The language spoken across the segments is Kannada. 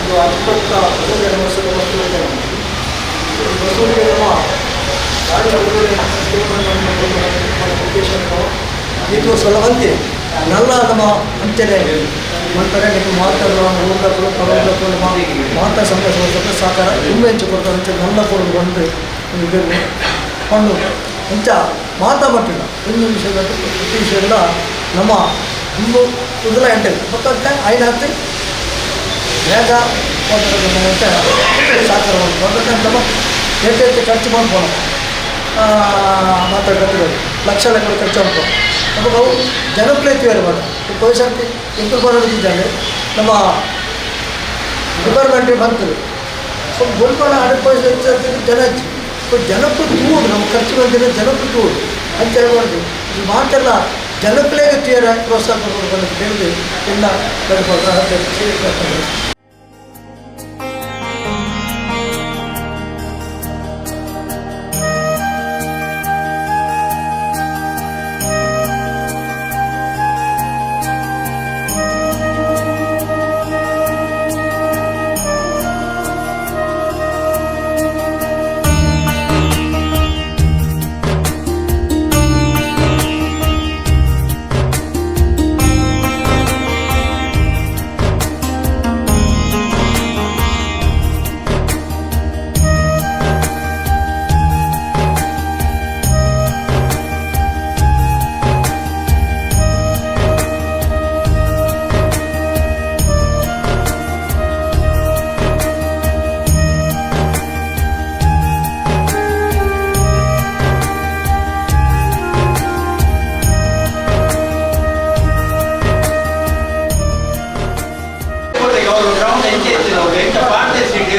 ಒಂದು ಅಧಿಕೃತ ವಸೂಲಿಯನ್ನು ವಸೂಲಿಗೆ ನಮ್ಮ ಗಾಡಿ ಇದು ಸಲವಂತಿ నల్ల అంచనే మంటగా నీకు మాతలు ఊళ్ళకు పొలంలకు మాత సంఘ సాಕಾರ ಉಮ್ಮೆಂಚಿಕೊಡ್ತಾರೆ ನಲ್ಲ ಕೊಡು ಬಂದು ಇದನ್ನು ಕೊಂಡು ಇಂಚ ಮಾತಾಡ್ತಿಲ್ಲ ಒಂದು ವಿಷಯದ ನಮ್ಮ ಒಂದು ಉದಲ ಎಂಟೆ ಮತ್ತೆ ಐದು ಹತ್ತು ಬೇಗ ಸಾಕಾರ ಮಾಡ್ಕೊಂಡು ನಮ್ಮ ಹೆಚ್ಚು ಖರ್ಚು ಮಾಡ್ಕೊಂಡು ಮಾತಾಡ್ತಿರೋದು ಲಕ್ಷ ಖರ್ಚು ಮಾಡ್ಕೊಂಡು ನಮಗೆ ಅವು ಜನಪ್ರಿಯತೆ ಇರಬಾರ್ದು ಪೊಲೀಸರ್ತಿ ಇಂಪ್ರೂವ್ ಮಾಡೋದಿದ್ದಲ್ಲಿ ನಮ್ಮ ಡಿಪಾರ್ಟ್ಮೆಂಟಿಗೆ ಬಂತದೆ ಸ್ವಲ್ಪ ಗೋಲ್ಪಾಡ 100% ಜನ ಹಚ್ಚಿ ಜನಕ್ಕೂ ತೂಡು ನಮ್ಮ ಖರ್ಚು ಬಂದಿರೋ ಜನಕ್ಕೂ ತೂಡು ಅಂತ ಹೇಳ್ಬಾರ್ದು ಈ ಮಾತೆಲ್ಲ ಜನಪ್ರಿಯಗೆ ತೀರ ಪ್ರೋತ್ಸಾಹ ಕೊಡಬೇಕು ಅಂತ ಕೇಳಿದ್ರೆ ಎಲ್ಲ ಕಡಿಮೆ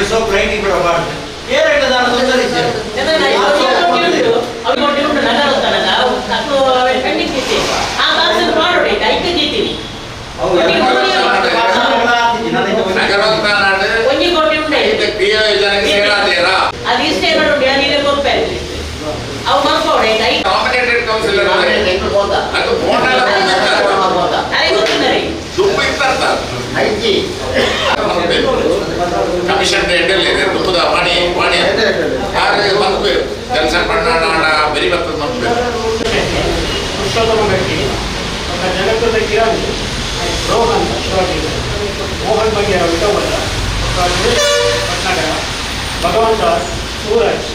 so great for about here at the Nandari sir then I got you nagara takku pending ಇದೆ ಆ ಬಾಕ್ಸ್ ಮಾಡಿ ಕೈಗೆ ಜೀತಿನಿ ನಗರ ನಾಡು ಒಂಜಿ ಕೋಟಿ ಉಂಟೆ ಇದು ಪಿಎ ಯೋಜನೆಗೆ ಸೇರಾದೇರಾ ಅದು ಇಷ್ಟೇ ನೋಡಿ ನೀವೇ ಕೊಪ್ಪೆ ಅವು ಮಾಡ್ಕೊಡೆ ಕೈ ನಾಮಿನೇಟೆಡ್ ಕೌನ್ಸಿಲರ್ ಅದು ಬೋದಾ ಅದು ಬೋನಲ್ಲ ಬೋದಾ ಅರೆ ಗೊತ್ತಿದ್ದಾರೆ ದುಪ್ಪು ಇತ್ತಂತ ಐತಿ ಕಮಿಷನ್ ರೇಟಲ್ಲಿ ತುಪ್ಪದ ಮಾಡಿ ಯಾರು ಬಂದು ಕೆಲಸ ಮಾಡೋಣ ಬರಿ ಬರ್ತದೆ ನಮ್ಗೆ ಪುರುಷೋತ್ತಮ ವ್ಯಕ್ತಿ ಜನಪದ ಕಿರಾಣಿ ರೋಹನ್ ಮೋಹನ್ ಬಗ್ಗೆ ವಿಟವಲ್ಲ ಕರ್ನಾಟಕ ಭಗವಂತ ಸೂರಜ್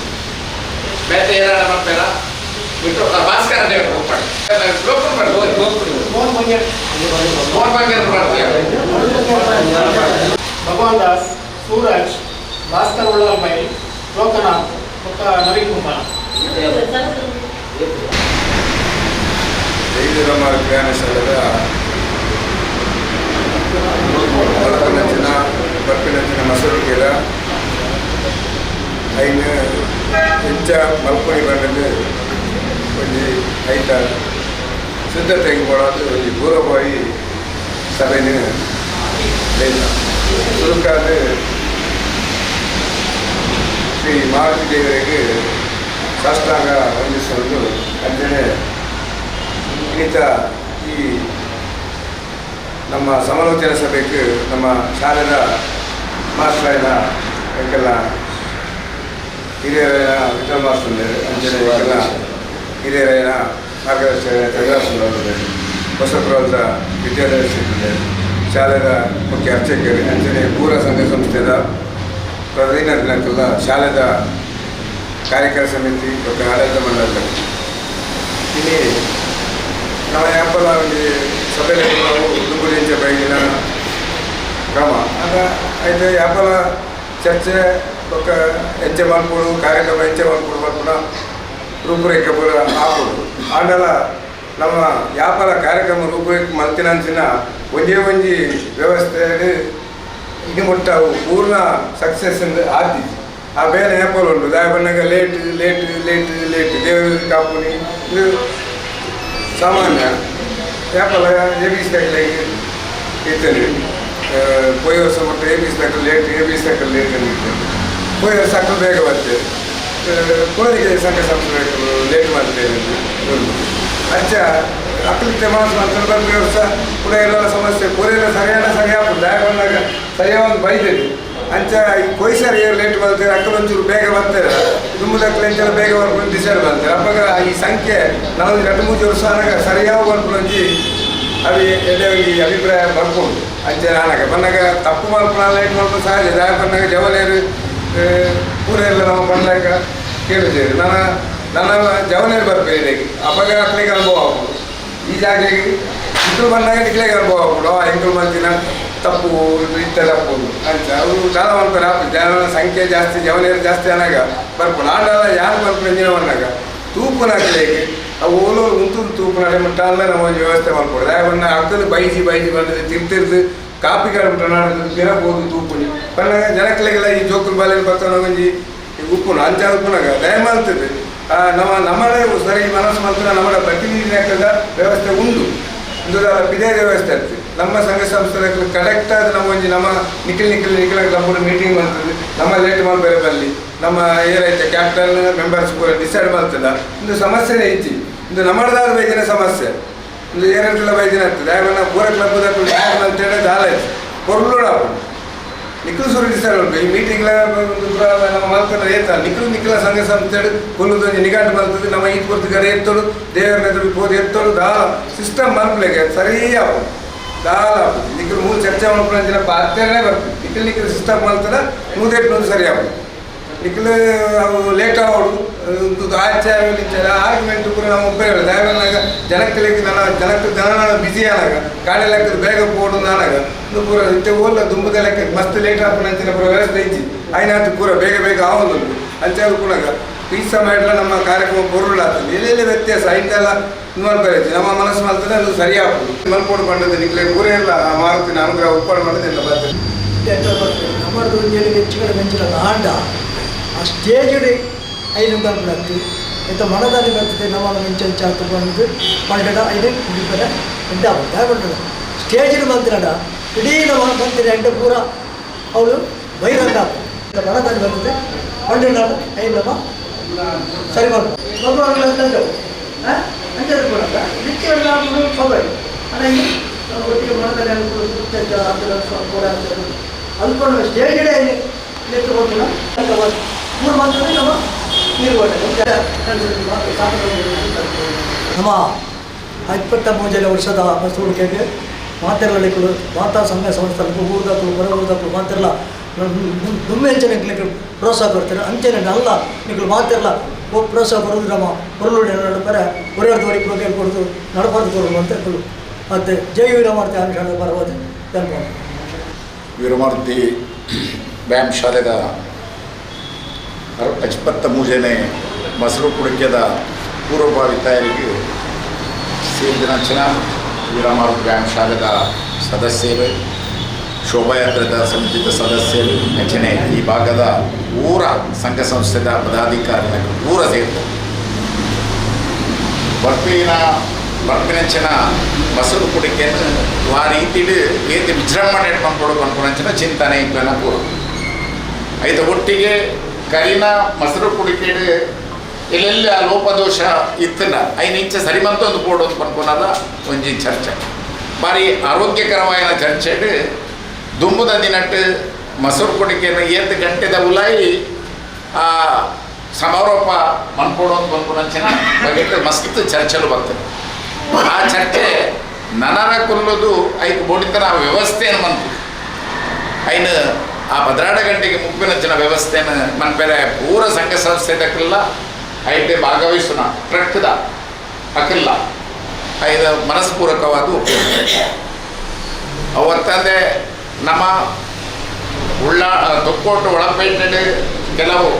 ಬೇರೆ ಏನಾರ ಮಾಡ್ತಾರ ಬಿಟ್ಟು ಭಾಸ್ಕರ ಮೋಹನ್ ಬಗ್ಗೆ ಭಗವಾನ್ ದಾಸ್ ಸೂರಜ್ ಭಾಸ್ಕರ್ ಉಳ್ಳಾಲ್ಮೈ ಲೋಕನಾಥ್ ಮತ್ತು ನವೀನ್ ಕುಮಾರ್ ನಮ್ಮ ಪ್ರಯಾಣ ಶಾಲೆಯ ಬರ್ಪಿನಂಚಿನ ಮಸೂರಿಗೆಲ್ಲ ಐನು ಹೆಚ್ಚ ಮಲ್ಪೊಡಿ ಬಂದದ್ದು ಒಂದು ಐತ ಸಿದ್ಧತೆಗೆ ಕೊಡೋದು ಒಂದು ಪೂರ್ವಭಾವಿ ಸಭೆನ ಸುರುಕಾದ ಶ್ರೀ ಮಾರುತಿ ದೇವರಿಗೆ ಸಾಷ್ಟಾಂಗ ವಂದಿಸುವುದು ಅಂಜನೆ ಇನ್ನಿತ ಈ ನಮ್ಮ ಸಮಾಲೋಚನಾ ಸಭೆಗೆ ನಮ್ಮ ಶಾಲೆಯ ಮಾಸ್ಟರ್ನ ಯಾಕೆಲ್ಲ ಹಿರಿಯರ ವಿಠಲ್ ಮಾಸ್ಟರ್ ಅಂಜನೆ ಯಾಕೆಲ್ಲ ಹಿರಿಯರ ಮಾರ್ಗದರ್ಶನ ತೆಗೆದಾಡ್ತಾರೆ ಹೊಸಪುರದ ವಿದ್ಯಾಲಯ ಶಾಲೆಯ ಮುಖ್ಯ ಅರ್ಚಕರು ಅಂಜನೆ ಪೂರ ಸಂಘ ಸಂಸ್ಥೆಯ ಪ್ರಧಾನಕ್ಕೆಲ್ಲ ಶಾಲೆಯ ಕಾರ್ಯಕಾರಿ ಸಮಿತಿ ಮತ್ತು ಆಡಳಿತ ಮಂಡಳಿ ಇಲ್ಲಿ ನಾವು ಯಾಪಲ ಒಂದು ಸಭೆಯಲ್ಲಿ ನಾವು ದುಂಬುಲಿಂಚ ಬೈಗಿನ ಕ್ರಮ ಆಗ అయితే ಯಾಪಲ ಚರ್ಚೆ ఒక ಹೆಜ್ಜೆ ಮಾಡ್ಬೋದು ಕಾರ್ಯಕ್ರಮ ಹೆಜ್ಜೆ ಮಾಡ್ಬೋದು ಮಾಡ್ಕೊಂಡು ರೂಪುರೇಖೆ ಪೂರ ಹಾಕೋದು ಆಂಡಲ ನಮ್ಮ ವ್ಯಾಪಾರ ಕಾರ್ಯಕ್ರಮ ರೂಪುರೇಖೆ ಮಲ್ತಿನಂಚಿನ ಒಂದೇ ವ್ಯವಸ್ಥೆ ಇದು ಮುಟ್ಟವು ಪೂರ್ಣ ಸಕ್ಸಸ್ ಆದಿ ಆ ಬೇರೆ ಯಾಪಲ್ ಉಂಟು ದಾಯ ಬಂದಾಗ ಲೇಟ್ ದೇವರ ಕಾಪುನಿ ಇದು ಸಾಮಾನ್ಯ ವ್ಯಾಪಾರ ಎಬಿಸಿದಾಗಲಿಗೆ ಇರ್ತೇನೆ ಪೋಯ್ ವರ್ಷ ಮಟ್ಟ ಎಬಿಸಿದಾಗ ಲೇಟ್ ಪೋಯ್ ವರ್ಷ ಅಕ್ಕಲು ಬೇಗ ಬರ್ತೇವೆ ಕೋಳಿಗೆ ಸಂಘ ಸಂಸ್ಥೆಗಳು ಲೇಟ್ ಮಾಡ್ತೇವೆ ಅಜ್ಜ ಅಕ್ಕಲಿಕ್ಕೆ ಮನಸ್ಸು ಮಾಡ್ತಾರೆ ಬರ್ರಿ ವರ್ಷ ಕೂಡ ಎಲ್ಲ ಸಮಸ್ಯೆ ಪೂರೆಲ್ಲ ಸರಿಯಾಗ್ತದೆ ಬಂದಾಗ ಸರಿಯಾದ ಬೈದೇವೆ ಅಂಚ ಈ ಕೊಯ್ಸರ್ ಏರು ಲೇಟ್ ಬರ್ತಾರೆ ಅಕ್ಕಲು ಒಂಚೂರು ಬೇಗ ಬರ್ತಾರೆ ದುಮ್ಮದಕ್ಕಲೆಂಚೆಲ್ಲ ಬೇಗ ಬರ್ಕೊಂಡು ಡಿಸೈಡ್ ಬರ್ತಾರೆ ಅಪ್ಪಾಗ ಈ ಸಂಖ್ಯೆ ನಾವೊಂದು 2-3 ವರ್ಷ ಆನಾಗ ಸರಿಯಾಗಿ ಬರ್ಕೊಂಡಿ ಅದು ಎಡೆಯಾಗಿ ಅಭಿಪ್ರಾಯ ಬರ್ಕೊಂಡು ಅಂಚೆ ನಾನಾಗ ಬಂದಾಗ ತಪ್ಪು ಮಾಡ್ಕೊಂಡು ಲೇಟ್ ಮಾಡ್ಕೊಂಡು ಸಹಜ ಜಾಗ ಬಂದಾಗ ಜವಲೇರು ಪೂರ ಎಲ್ಲ ನಾವು ಬಂದಾಗ ಕೇಳಿದ್ದೇವೆ ನನ್ನ ಜವನೇರು ಬರ್ಬೇಡಿ ಅವಾಗ ಅಕ್ಲಿಗೆ ಅನುಭವ ಆಗ್ಬೋದು ಈ ಜಾಗೆಗೆ ಇದ್ರು ಬಂದಾಗ ನಿಕ್ಲಿಗೆ ಅನುಭವ ಆಗ್ಬೋದು ಹೆಂಗಲು ಮಂದಿನ ತಪ್ಪು ಇತ್ತ ತಪ್ಪು ಅಂತ ಅವರು ದಾನ ಮಾಡ್ತಾರೆ ಜನರ ಸಂಖ್ಯೆ ಜಾಸ್ತಿ ಜವನೇರು ಜಾಸ್ತಿ ಅನ್ನಾಗ ಬರ್ಕೊಂಡು ಆಡಲ್ಲ ಯಾರು ಬರ್ಕೊಂಡು ಎಂಜಿನ ಬಂದಾಗ ತೂಪನ ಹಾಕಲಿಕ್ಕೆ ಅವು ಓಲೋರು ಉಂಟು ತೂಪನ ಮಟ್ಟ ಅಲ್ಲ ನಾವು ಒಂದು ವ್ಯವಸ್ಥೆ ಮಾಡ್ಕೊಡೋದು ಯಾಕಂದ್ರೆ ಅಕ್ಕಲು ಬೈಸಿ ಬಂದಿದೆ ತಿರ್ತಿರ್ದು ಕಾಪಿ ಕಾಡ್ಬಿಟ್ರೆ ನಾಡಿದ್ದು ತಿರಬಹುದು ತೂಪುನಿ ಬಂದಾಗ ಜನಕ್ಲೆಗೆಲ್ಲ ಈ ಜೋಕುಲ್ ಬಾಲೆಯಲ್ಲಿ ಬರ್ತಾನೆ ಒಂಜಿ ಉಪ್ಪುನ ಅಂಚ ಉಪ್ಪುನಾಗ ದಯಮಾಡ್ತದೆ ನಮ್ಮದೇ ಸರಿ ಮನಸ್ಸು ಮಾಡ್ತಾರೆ ನಮ್ಮ ಪ್ರತಿನಿಧಿ ಹಾಕದ ವ್ಯವಸ್ಥೆ ಉಂಟು ಒಂದು ಇದೇ ವ್ಯವಸ್ಥೆ ಆಗ್ತದೆ ನಮ್ಮ ಸಂಘ ಸಂಸ್ಥೆ ಕರೆಕ್ಟ್ ಆದ ನಮ್ಮ ನಿಖಿಲ್ ನಮ್ಮ ಮೀಟಿಂಗ್ ಮಾಡ್ತದೆ ನಮ್ಮ ಲೇಟ್ ಬೇರೆ ಬರಲಿ ನಮ್ಮ ಏನೈತೆ ಕ್ಯಾಪಿಟಲ್ ಮೆಂಬರ್ಸ್ ಕೂಡ ಡಿಸೈಡ್ ಮಾಡ್ತದ ಒಂದು ಸಮಸ್ಯೆನೇ ಇಚ್ಚಿ ಇದು ನಮ್ಮದಾದ ಬೈದಿನ ಸಮಸ್ಯೆ ಒಂದು ಏರೆಂಟೆಲ್ಲ ಬೈದಿನ ಆಗ್ತದೆ ಯಾಕಂದ್ರೆ ಪೂರ ಕ್ಲಬ್ ಅಂತೇಳಿ ಜಾಲ ಐತಿ ಕೊರ್ಲೂಡ ನಿಖಿಲ್ ಸೂರು ಡಿಸೈಡ್ ಮಾಡ್ಬೇಕು ಈ ಮೀಟಿಂಗ್ ನಮ್ಮ ಮಾಡ್ತಾರೆ ಏತ ನಿಖಿಲ ಸಂಘ ಸಂಸ್ಥೆ ಕೊಲ್ಲುದು ನಿಘಾಟು ಮಾಡ್ತದೆ ನಮ್ಮ ಈ ಪೂರ್ತಿ ಕಡೆ ಎತ್ತೋಡು ದೇವರ ಎದುರು ಹೋದ ಎತ್ತೋಡು ದಾಲ ಸಿಸ್ಟಮ್ ಮಲ್ಪಲೆಗೆ ಸರಿ ಆಗ್ಬೋದು ದಾಲ ಆಗ್ಬೋದು ನಿಖಿಲ್ 3 ಚರ್ಚೆ ಮಾಡ್ಕೊಂಡು ಜನ ಪಾತ್ರೆನೇ ಬರ್ತದೆ ನಿಖಿಲ್ ಸಿಸ್ಟಮ್ ಮಾಡ್ತಾರೆ 3 ಸರಿ ಆಗ್ಬೋದು ನಿಖಿಲ್ ಅವು ಲೇಟ್ ಆಗೋದು ಒಂದು ಆಚೆ ಆರ್ಗ್ಯುಮೆಂಟ್ ಕೂಡ ನಾವು ಉಪಯೋಗ ಯಾಕಂದಾಗ ಜನಕ್ಕೆ ಜನ ಬಿಸಿ ಆನಾಗ ಗಾಡಿ ಲೆಕ್ಕದ ಬೇಗ ಪೋಡು ನಾನಾಗ ಒಂದು ಪೂರ ಇತ್ತೆ ಓಲ್ಲ ದುಂಬದ ಲೆಕ್ಕ ಮಸ್ತ್ ಲೇಟ್ ಆಗ್ಬೋದು ಅಂಚಿನ ಪೂರ ವ್ಯವಸ್ಥೆ ಇಚ್ಚಿ ಆಯ್ನಾತು ಪೂರ ಬೇಗ ಆಗೋದು ಅಂಚಾಗ ಕೂಡ ಈ ಸಮಯ ನಮ್ಮ ಕಾರ್ಯಕ್ರಮ ಬರುಲ್ಲ ಆಗ್ತದೆ ಎಲ್ಲೆಲ್ಲಿ ವ್ಯತ್ಯಾಸ ಇಂತೆಲ್ಲ ಮಾಡ್ಬೇಕು ನಮ್ಮ ಮನಸ್ಸು ಮಾಡ್ತದೆ ಅದು ಸರಿಯಾಗ್ಬೋದು ಮಲ್ಪೋಡು ಬಂದದ್ದು ನಿಖಿಲೆ ಪೂರ ಎಲ್ಲ ಮಾರುತಿ ಅನುಗ್ರಹ ಉಪ್ಪಾಡು ಮಾಡೋದು ಎಲ್ಲ ಬರ್ತದೆ ನಮ್ಮದು ಹೆಚ್ಚುಗಡೆ ಮೆಂಚಿನ ಆಂಡ ಆ ಸ್ಟೇಜ್ ಐದು ಬರ್ತು ಇಂಥ ಮನದಲ್ಲಿ ಬರ್ತದೆ ನಮ್ಮ ಮೆಂಚಂಚ ಬಂದು ಪಂಡಡ ಐದು ಕುಡಿಪರ ಎಂಟ ಆಗುತ್ತೆ ಸ್ಟೇಜಿನ ಬಂದಿರಡ ಇಡೀ ನಮ್ಮ ಬಂದಿರ ಎಂಟ ಪೂರ ಅವಳು ಬಹಿರಂಗ ಇಂಥ ಮನದಲ್ಲಿ ಬರ್ತದೆ ಪಂಡಡ ಐದು ನಮ್ಮ ಸರಿ ಮಾಡ್ಬೋದು ಅಂಜದ ಕೂಡ ನಿತ್ಯ ಸೊಬೈ ಅಲ್ಲ ಇಲ್ಲಿ ಒಟ್ಟಿಗೆ ಮನದಲ್ಲಿ ಕೂಡ ಅಂದ್ಕೊಂಡು ಸ್ಟೇಜಿಡೇ ಎತ್ತುಕೊಂಡು 3 ಮಂದಿ ನಮ್ಮ ನಮ್ಮ 23 ವರ್ಷದ ಬಸವಳಿಕೆಗೆ ಮಾತೆರಲಿಕ್ಕಲು ಮಾತಾ ಸಂಘ ಸಂಸ್ಥೆಗಳು ಊರ್ದಾಕಲು ಹೊರ ಊರ್ದಾಕಲು ಮಾತೆರಲ ದುಮ್ಮೆಂಚನೆ ಪ್ರೋತ್ಸಾಹ ಕೊಡ್ತಾರೆ ಅಂಚನೆ ಅಲ್ಲ ನಿಗಳು ಮಾತೆರಲ ಪ್ರೋತ್ಸಾಹ ಕೊಡೋದು ನಮ್ಮ ಹೊರಲುಡಿ ನಡುತ್ತಾರೆ ಹೊರಗಡೆದವರಿಗೆ ಪ್ರೋಗ್ರಾಮ್ ಕೊಡೋದು ನಡಬಾರ್ದು ಕೊಡೋದು ಅಂತ ಹೇಳೋದು ಮತ್ತು ಜೈ ವೀರಮಾರ್ತಿ ಅನುಷ್ಠಾನದ ಪರವಾದ ಧನ್ಯವಾದ. ವೀರಮಾರ್ತಿ ವ್ಯಾಯಾಮ ಶಾಲೆದ 23ನೇ ಮಸರು ಕುಡಿಕೆದ ಪೂರ್ವಭಾವಿ ತಯಾರಿಗೆ ಸೇರಿದಂಚಿನ ವೀರಮಾರ್ತಿ ವ್ಯಾಯಾಮ ಶಾಲೆದ ಸದಸ್ಯರು ಶೋಭಾಯಾತ್ರದ ಸಮಿತಿದ ಸದಸ್ಯರು ಅಂಚನೆ ಈ ಭಾಗದ ಊರ ಸಂಘ ಸಂಸ್ಥೆದ ಪದಾಧಿಕಾರಿಗಳು ಊರ ಸೇರ್ತಾರೆ ಬರ್ಪಿನಂಚಿನ ಮಸರು ಕುಡಿಕೆಯನ್ನು ಆ ರೀತಿಲಿ ಏತಿ ವಿಜೃಂಭಣೆ ಇಟ್ಕೊಂಡು ಅನ್ಕೊಂಡಂಚಿನ ಚಿಂತನೆ ಇಪ್ಪನ ಪೂರ ಐದು ಒಟ್ಟಿಗೆ ಕರಿನ ಮಸರು ಕುಡಿಕೆಡು ಎಲ್ಲೆಲ್ಲಿ ಆ ಲೋಪದೋಷ ಇತ್ತಿಲ್ಲ ಐದು ಇಂಚ ಸರಿಮಂತ ಒಂದು ಪೋಡೋದು ಅನ್ಕೊನದ ಒಂಜಿ ಚರ್ಚೆ ಬಾರಿ ಆರೋಗ್ಯಕರವಾದ ಚರ್ಚೆಡು ದುಂಬುದ ದಿನಟ್ಟು ಮಸರು ಕುಡಿಕೆಯನ್ನು 7 ಗಂಟೆದ ಉಲಾಯಿ ಆ ಸಮಾರೋಪ ಮನ್ಕೊಡೋದು ಅನ್ಕೊಂಡಂಚಿನ ಬಗ್ಗೆ ಮಸ್ತ್ ಚರ್ಚೆಲು ಬರ್ತದೆ ಆ ಚರ್ಚೆ ನನರ ಕೊಲ್ಲೋದು ಐದು ಬೋಡಿತರ ವ್ಯವಸ್ಥೆಯನ್ನು ಬಂತು ಐನು ಆ 12 ಗಂಟೆಗೆ ಮುಪ್ಪಿನ ವ್ಯವಸ್ಥೆಯನ್ನು ಮನ್ಪೇರೆ ಪೂರ ಸಂಘ ಸಂಸ್ಥೆದಕ್ಕೆಲ್ಲ ಐಟೆ ಭಾಗವಹಿಸೋಣ ಟ್ರಕ್ದ ಅಕ್ಕಿಲ್ಲ ಐದು ಮನಸ್ಪೂರ್ವಕವಾದ ಅವತ್ತಂದೆ ನಮ್ಮ ತೊಕ್ಕೋಟು ಒಳಪೇಟೆ ಕೆಲವು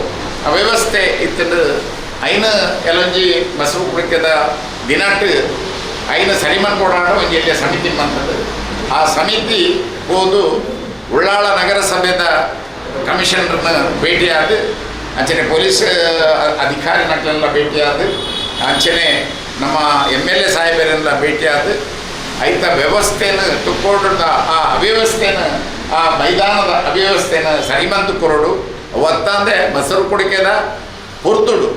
ಅವ್ಯವಸ್ಥೆ ಇತ್ತು ಐನ ಕೆಲವೊಂಜಿ ಮಸರು ಕುಡಿಕೆದ ದಿನಟ್ಟು ಐನ ಸರಿಮನ್ ಕೊಡಾಡ ಒಂದು ಎಲ್ಲಿಯ ಸಮಿತಿ ಮಾಡ್ತದೆ ಆ ಸಮಿತಿ ಹೋದು ಉಳ್ಳಾಳ ನಗರಸಭೆದ ಕಮಿಷನರ್ನ ಭೇಟಿಯಾದ ಅಂಚನೆ ಪೊಲೀಸ್ ಅಧಿಕಾರಿನಕ್ಲೆಲ್ಲ ಭೇಟಿಯಾದ ಅಂಚನೆ ನಮ್ಮ MLA ಸಾಹೇಬರೆಲ್ಲ ಭೇಟಿಯಾದ ಐತ ವ್ಯವಸ್ಥೆನ ತುಕ್ಕೋಟದ ಆ ಅವ್ಯವಸ್ಥೆನ ಆ ಮೈದಾನದ ಅವ್ಯವಸ್ಥೆನ ಸರಿಮಂತು ಕೊರಡು ಒತ್ತಂದೆ ಮಸರು ಕುಡಿಕೆದ ಹೊರ್ತುಡು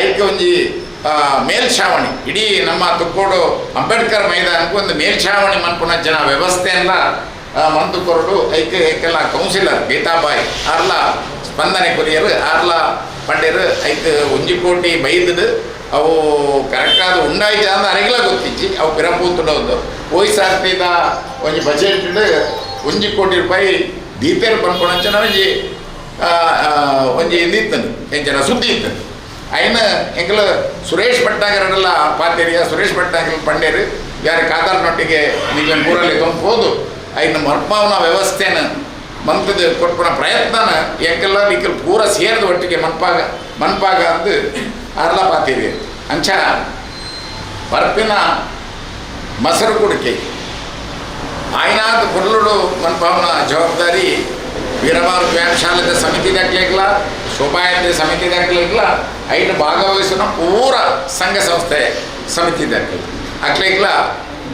ಐಕೆ ಒಂಜಿ ಮೇಲ್ಛಾವಣಿ ಇಡೀ ನಮ್ಮ ತುಕ್ಕೋಡು ಅಂಬೇಡ್ಕರ್ ಮೈದಾನಕ್ಕೂ ಒಂದು ಮೇಲ್ಛಾವಣಿ ಮನ್ಪುನ ಜನ ವ್ಯವಸ್ಥೆಯೆಲ್ಲ ಮಂತು ಕೊರಡು ಐಕೆಲ್ಲ ಕೌನ್ಸಿಲರ್ ಗೀತಾಬಾಯಿ ಆರ್ಲ ಸ್ಪಂದನೆ ಕುರಿಯರು ಆರ್ಲ ಪಂಡ್ಯರು ಐಕ್ 1 ಕೋಟಿ ಬೈದದು ಅವು ಕರೆಕ್ಟಾದ ಉಂಡಾಯ್ತು ಅಂದ್ರೆ ಅರೆಗ್ಲ ಗೊತ್ತಿಚ್ಚಿ ಅವು ಪಿರಪೂತುಂಡು ಹೋಯ್ಸಾರ್ತಿದ ಒಂದು ಬಜೆಟ್ 1 ಕೋಟಿ ರೂಪಾಯಿ ದೀಪೇರು ಪನ್ಪುಣಂಚನ ಒಂಜಿ ಇಂದಿತ್ತು ಎಂಚನ ಸುದ್ದಿ ಇತ್ತು అయిన ಎಂಕಲ ಸುರೇಶ್ ಭಟ್ನಾಗರಲ್ಲ ಪಾತೇರಿಯ ಸುರೇಶ್ ಭಟ್ನಾಗರ ಪಂಡೇರು ಯಾರು ಕಾದಾರ್ನೊಟ್ಟಿಗೆ ನಿಜ ಮೂರಲ್ಲಿ ತೊಂದು అయిನ ಮರ್ಪವನ ವ್ಯವಸ್ಥೆನ ಮಂತದ ಕೊಟ್ಪನ ಪ್ರಯತ್ನನ ಎಂಕಲ್ಲ ನಿಖಲ್ ಪೂರ ಸೇರಿದ ಒಟ್ಟಿಗೆ ಮನ್ಪಾಗ ಅಂದು ಅರ್ಲ ಪಾತೇರಿ ಅಂಚ ಬರ್ಪಿನ ಮಸರು ಕುಡಿಕೆ ಆಯ್ನಾದ ಪೊರ್ಲುಡು ಮನ್ಪಾವನ ಜವಾಬ್ದಾರಿ ವೀರಮಾರು ವ್ಯಾಯಾಮಶಾಲದ ಸಮಿತಿ ದಾಖಲೆಗಳ ಶೋಭಾಯಾತ್ರೆ ಸಮಿತಿ ದಾಖಲೆಗಳ ಐದು ಭಾಗವಹಿಸಿದ ಪೂರ ಸಂಘ ಸಂಸ್ಥೆ ಸಮಿತಿ ದಾಖಲೆ ಅಕ್ಲೆಗಳ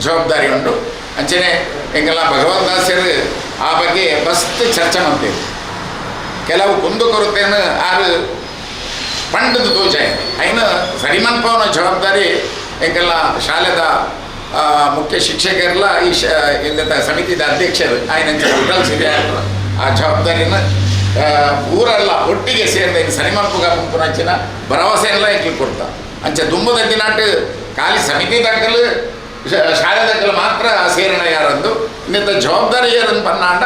ಜವಾಬ್ದಾರಿ ಉಂಟು ಅಂಚನೆ ಎಂಗೆಲ್ಲ ಭಗವಂತದಾಸರು ಆ ಬಗ್ಗೆ ಫಸ್ಟ್ ಚರ್ಚೆ ಮಾಡ್ತೇವೆ ಕೆಲವು ಕುಂದುಕೊರತೆಯನ್ನು ಆರು ಪಂಡದ ತೋಚಾಯ ಐನ ಸರಿಮನ್ಪವನ ಜವಾಬ್ದಾರಿ ಎಂಗೆಲ್ಲ ಶಾಲೆದ ಮುಖ್ಯ ಶಿಕ್ಷಕರೆಲ್ಲ ಈ ಸಮಿತಿದ ಅಧ್ಯಕ್ಷರು ಆಯ್ನ ಕಲ್ಸಿದೆ ಆ ಜವಾಬ್ದಾರಿನ ಊರೆಲ್ಲ ಒಟ್ಟಿಗೆ ಸೇರಿದ ಸರಿಮನ್ಪುಗ ಮುಂಪುನಂಚಿನ ಭರವಸೆಯೆಲ್ಲ ಎಂಕ್ಲಿ ಕೊಡ್ತಾ ಅಂಚೆ ದುಂಬದ ದಿನಾಟ್ ಖಾಲಿ ಸಮಿತಿ ದಾಖಲು ಶಾಲೆ ದಾಖಲು ಮಾತ್ರ ಸೇರಣ ಯಾರಂದು ಇನ್ನಿತ ಜವಾಬ್ದಾರಿ ಯಾರನ್ನು ಪನ್ನಾಂಡ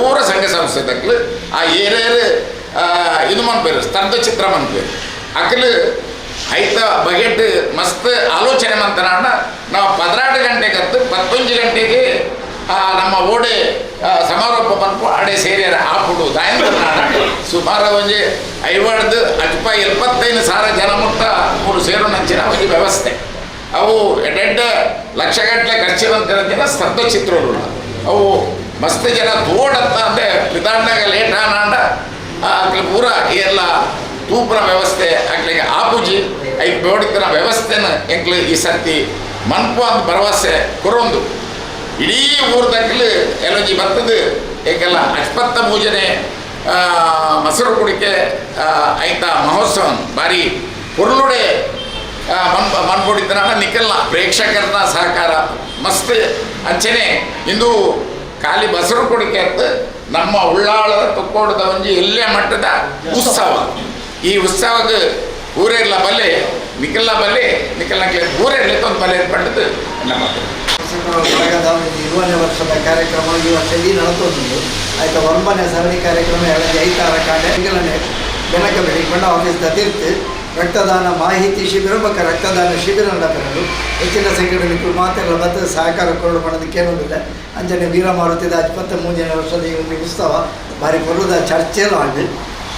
ಊರ ಸಂಘ ಸಂಸ್ಥೆ ದಾಖಲು ಆ ಏರೇರು ಇದು ಮನ್ಪೇರು ಸ್ತಬ್ಧ ಚಿತ್ರ ಮನ್ಪೇರು ಅಕ್ಕಲು ಐತ ಬಗೆಟ್ ಮಸ್ತ್ ಆಲೋಚನೆ ಮಂತನಾಡ ನಾವು 12 ಗಂಟೆಗತ್ತು 11 ಗಂಟೆಗೆ ನಮ್ಮ ಓಡೆ ಸಮಾರೋಪ ಬಂದು ಆಡೆ ಸೇರಿಯಾರ ಆಪುಡು ದಾಯಂದ್ರ ಸುಮಾರು ಒಂಜಿ 75,000 ಜನ ಮುಟ್ಟ 3 ಸೇರು ನಂಚಿನ ಒಂದು ವ್ಯವಸ್ಥೆ ಅವು ಎಡ್ಡೆಡ್ಡ ಲಕ್ಷಗಟ್ಟಲೆ ಖರ್ಚಿನ ಸ್ತಬ್ಧ ಚಿತ್ರಗಳು ಅವು ಮಸ್ತ್ ಜನ ತೋಡತ್ತ ಅಂದರೆ ಪಿತಾಂಡಾಗ ಲೇಟ್ ಆನಾಂಡ ಅಕ್ಲಿ ಪೂರ ಎಲ್ಲ ತೂಪನ ವ್ಯವಸ್ಥೆ ಅಕ್ಲಿಗೆ ಆಪುಜಿ ಐಕ್ ಬೇಡಿತನ ವ್ಯವಸ್ಥೆನ ಎಂಕ್ಲು ಈ ಸರ್ತಿ ಮನ್ಪು ಅಂತ ಭರವಸೆ ಕೊರೊಂದು ಇಡೀ ಊರ್ದಾಗಲು ಎಲ್ಲೊಂಜಿ ಬರ್ತದ ಏಕೆಲ್ಲ ಅಶ್ಪತ್ತ ಪೂಜನೆ ಮಸರು ಕುಡಿಕೆ ಐತ ಮಹೋತ್ಸವ ಬಾರಿ ಪೊರ್ಲುಡೆ ಮನ್ಪೊಡಿತನ ನಿಖಲ್ನ ಪ್ರೇಕ್ಷಕರನ್ನ ಸಹಕಾರ ಮಸ್ತ್ ಅಂಚನೆ ಇಂದು ಖಾಲಿ ಬಸರು ಕುಡಿಕೆ ಅಂತ ನಮ್ಮ ಉಳ್ಳಾಳದ ತುಕ್ಕೋಡದ ಒಂಜಿ ಎಲ್ಲೆ ಮಟ್ಟದ ಉತ್ಸವ ಈ ಉತ್ಸವಕ್ಕೆ ಊರೆಲ್ಲ ಬಲ್ಲೆ ನಿಖಲ್ನ ಬಲ್ಲೆ ನಿಖಲ್ನಕ್ಕೆ ಊರೆಲ್ಲ ತೊಂದು ಬಲ್ಲೆ ಪಟ್ಟದ್ದು ನಮ್ಮ ಬಳಗದ 20ನೇ ವರ್ಷದ ಕಾರ್ಯಕ್ರಮ ಈ ವರ್ಷ ಇಲ್ಲಿ ನಡೆದೊಂದು ಆಯ್ತು 9ನೇ ಸರಣಿ ಕಾರ್ಯಕ್ರಮ 5 ಕಾಡೆ ಈಗಲೇ ಬೆನಕಬೇಡಿ ಕೊಂಡ ಆಫೀಸ್ ತೀರ್ತು ರಕ್ತದಾನ ಮಾಹಿತಿ ಶಿಬಿರ ಮತ್ತು ರಕ್ತದಾನ ಶಿಬಿರ ನಡೆದು ಹೆಚ್ಚಿನ ಸಂಖ್ಯೆಯಲ್ಲಿ ಮಾತೆಲ್ಲ ಬಂದು ಸಹಕಾರ ಕೊಡು ಮಾಡೋದಕ್ಕೇನೋದಿಲ್ಲ ಅಂಜನೆ ವೀರಮಾರುತಿದ 23ನೇ ವರ್ಷದ ಈ ಒಂದು ಉತ್ಸವ ಭಾರಿ ಬರುದ ಚರ್ಚೆಲ್ಲ ಆಡಿ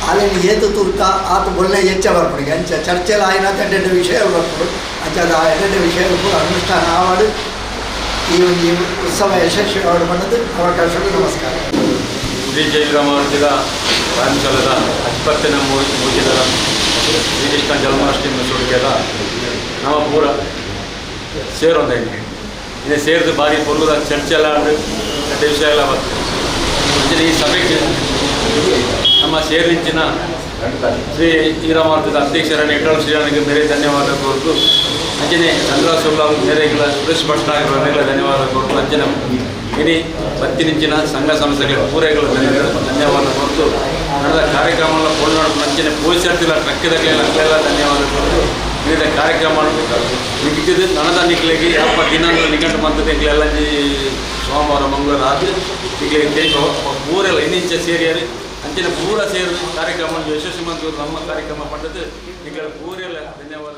ಅಲ್ಲಿನ ಏತು ತೂರ್ತ ಆತ ಒಳ್ಳೆ ಹೆಚ್ಚ ಬರ್ಪಡಿಗೆ ಅಂಚ ಚರ್ಚೆಲ್ಲ ಆಯ್ನ 2 ವಿಷಯ ಬರ್ಪಡು ಅಂಚದ 2 ವಿಷಯ ಕೂಡ ಅನುಷ್ಠಾನ ಆವಾಡು ಈ ಒಂದು ಉತ್ಸವ ಯಶಸ್ವಿ ಆವಾಡು ಮಾಡೋದು ಅವಕಾಶಗಳು ನಮಸ್ಕಾರ DJ ವೀರಮಾರುತಿದ ವ್ಯಾಯಾಮಶಾಲದ 20ನೇ ಮೂಜಿದ ಶ್ರೀಕೃಷ್ಣ ಜನ್ಮಾಷ್ಟಮಿ ಮೆಸುಡಿಕೆದ ನಮ್ಮ ಪೂರ ಸೇರೊಂದ ಇನ್ನು ಸೇರಿದ ಬಾರಿ ಪೂರ್ವದ ಚರ್ಚೆ ಎಲ್ಲ ಆಡು ವಿಷಯ ಎಲ್ಲ ಬರ್ತದೆ ಈ ಸಭೆಗೆ ನಮ್ಮ ಸೇರಿಂಚಿನ ಶ್ರೀ ವೀರಮಾರುತಿದ ಅಧ್ಯಕ್ಷರನ್ನು ಇಟ್ಟಳು ಶ್ರೀರಾಣಿಗೆ ಬೇರೆ ಧನ್ಯವಾದ ಕೋರ್ತು ಅಂಚನೆ ಚಂದ್ರ ಸುಬ್ಲ ಬೇರೆಗಳ ಸುರೇಶ್ ಭಟ್ನಾಗರ ಧನ್ಯವಾದ ಕೋರ್ತು ಅಂಚನೆ ಇಡೀ ಬತ್ತಿನಿಂಚಿನ ಸಂಘ ಸಂಸ್ಥೆಗಳ ಪೂರೈಗಳು ಧನ್ಯವಾದ ಕೋರ್ತು ನಡೆದ ಕಾರ್ಯಕ್ರಮಗಳ ಕೊಳ್ಳೋಣ ಅಂಚನೆ ಪೋಷಿಸಿರ್ತಿಲ್ಲ ಟ್ರಕ್ಕಿದಾಗಲೆಲ್ಲ ಅಲ್ಲೆಲ್ಲ ಧನ್ಯವಾದ ಕೋರ್ತು ವಿವಿಧ ಕಾರ್ಯಕ್ರಮ ನಿಗದಿದ್ದು ನನದ ನಿಕ್ಲಿಗೆ ಯಪ್ಪ ದಿನಾಂಕ ನಿಕಟ ಮಂತದೆಲ್ಲ ಸೋಮವಾರ ಮಂಗಳವಾರ ಆದ ನಿಕ್ಲಿಗೆ ಊರೆಲ್ಲ ಇನ್ನಿಂಚ ಸೇರಿಯಾರೆ ಅಂಚಿನ ಪೂರ ಸೇರಿ ಕಾರ್ಯಕ್ರಮ ಯಶಸ್ವಿ ಮಂತ್ರಿ ನಮ್ಮ ಕಾರ್ಯಕ್ರಮ ಪಟ್ಟದ್ದು ನಿಮಗೆ ಊರೆಲ್ಲ ಧನ್ಯವಾದ